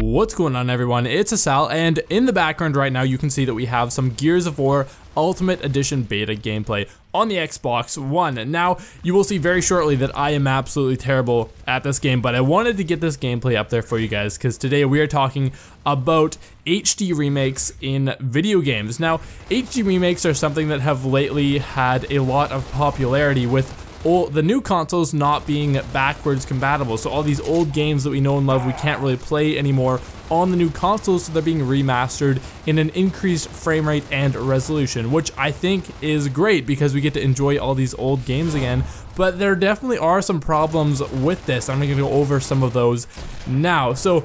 What's going on, everyone? It's Asal, and in the background right now you can see that we have some Gears of War Ultimate Edition beta gameplay on the Xbox One. Now, you will see very shortly that I am absolutely terrible at this game, but I wanted to get this gameplay up there for you guys because today we are talking about HD remakes in video games. Now, HD remakes are something that have lately had a lot of popularity with the new consoles not being backwards compatible. So all these old games that we know and love, we can't really play anymore on the new consoles, so they're being remastered in an increased frame rate and resolution, which I think is great because we get to enjoy all these old games again. But there definitely are some problems with this. I'm going to go over some of those now. So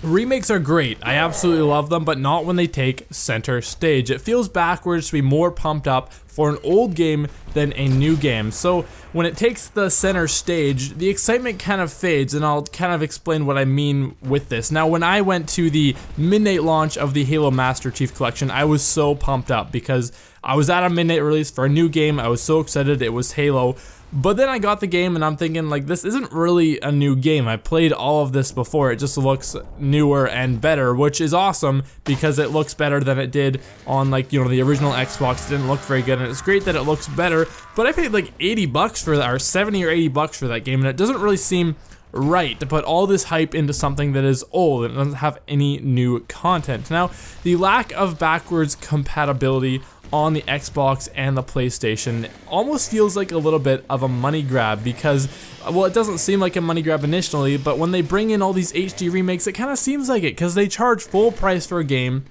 remakes are great, I absolutely love them, but not when they take center stage. It feels backwards to be more pumped up for an old game than a new game. So when it takes the center stage, the excitement kind of fades, and I'll kind of explain what I mean with this. Now, when I went to the midnight launch of the Halo Master Chief Collection, I was so pumped up because I was at a midnight release for a new game. I was so excited. It was Halo. But then I got the game and I'm thinking, like, this isn't really a new game. I played all of this before. It just looks newer and better, which is awesome because it looks better than it did on, like, you know, the original Xbox. It didn't look very good, and it's great that it looks better. But I paid like 80 bucks for that, or 70 or 80 bucks for that game, and it doesn't really seem right to put all this hype into something that is old and doesn't have any new content. Now, the lack of backwards compatibility on the Xbox and the PlayStation almost feels like a little bit of a money grab because, well, it doesn't seem like a money grab initially, but when they bring in all these HD remakes, it kind of seems like it because they charge full price for a game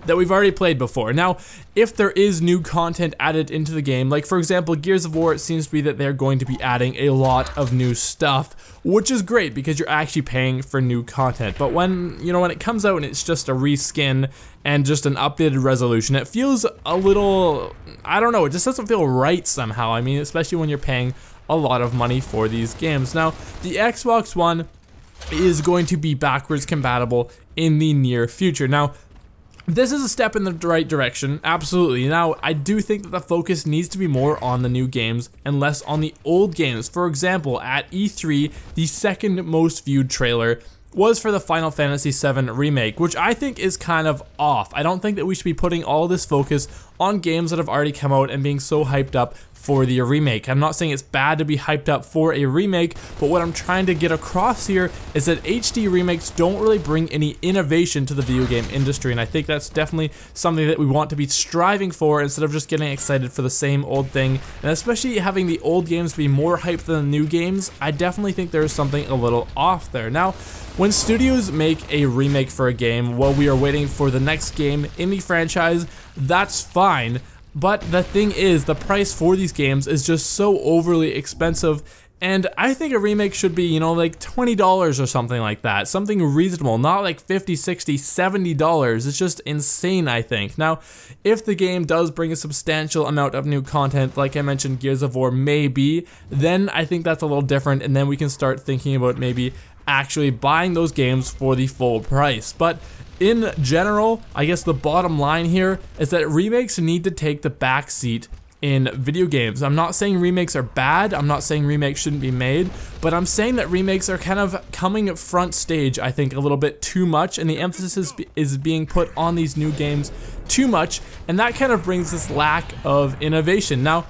that we've already played before. Now, if there is new content added into the game, like for example Gears of War, it seems to be that they're going to be adding a lot of new stuff, which is great because you're actually paying for new content. But when, you know, when it comes out and it's just a reskin and just an updated resolution, it feels a little, I don't know, it just doesn't feel right somehow. I mean, especially when you're paying a lot of money for these games. Now, the Xbox One is going to be backwards compatible in the near future. Now, this is a step in the right direction, absolutely. Now, I do think that the focus needs to be more on the new games and less on the old games. For example, at E3, the second most viewed trailer was for the Final Fantasy VII Remake, which I think is kind of off. I don't think that we should be putting all this focus on games that have already come out and being so hyped up for the remake. I'm not saying it's bad to be hyped up for a remake, but what I'm trying to get across here is that HD remakes don't really bring any innovation to the video game industry, and I think that's definitely something that we want to be striving for instead of just getting excited for the same old thing. And especially having the old games be more hyped than the new games, I definitely think there's something a little off there. Now, when studios make a remake for a game while we are waiting for the next game in the franchise, that's fine. But the thing is, the price for these games is just so overly expensive, and I think a remake should be, you know, like $20 or something like that. Something reasonable, not like $50, $60, $70. It's just insane, I think. Now, if the game does bring a substantial amount of new content, like I mentioned Gears of War maybe, then I think that's a little different, and then we can start thinking about maybe actually buying those games for the full price. But in general, I guess the bottom line here is that remakes need to take the back seat in video games. I'm not saying remakes are bad, I'm not saying remakes shouldn't be made, but I'm saying that remakes are kind of coming front stage, I think, a little bit too much, and the emphasis is being put on these new games too much, and that kind of brings this lack of innovation. Now,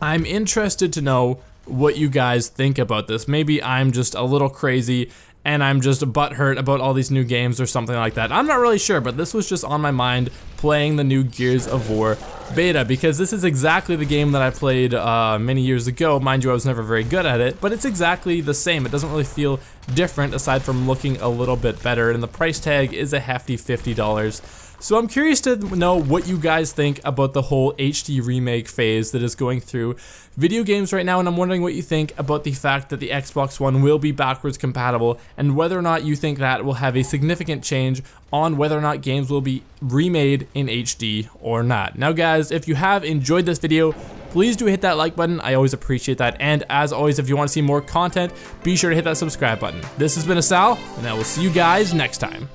I'm interested to know what you guys think about this. Maybe I'm just a little crazy and I'm just butthurt about all these new games or something like that. I'm not really sure, but this was just on my mind playing the new Gears of War beta, because this is exactly the game that I played many years ago. Mind you, I was never very good at it, but it's exactly the same. It doesn't really feel different aside from looking a little bit better, and the price tag is a hefty $50. So I'm curious to know what you guys think about the whole HD remake phase that is going through video games right now, and I'm wondering what you think about the fact that the Xbox One will be backwards compatible, and whether or not you think that will have a significant change on whether or not games will be remade in HD or not. Now guys, if you have enjoyed this video, please do hit that like button. I always appreciate that, and as always, if you want to see more content, be sure to hit that subscribe button. This has been Asal, and I will see you guys next time.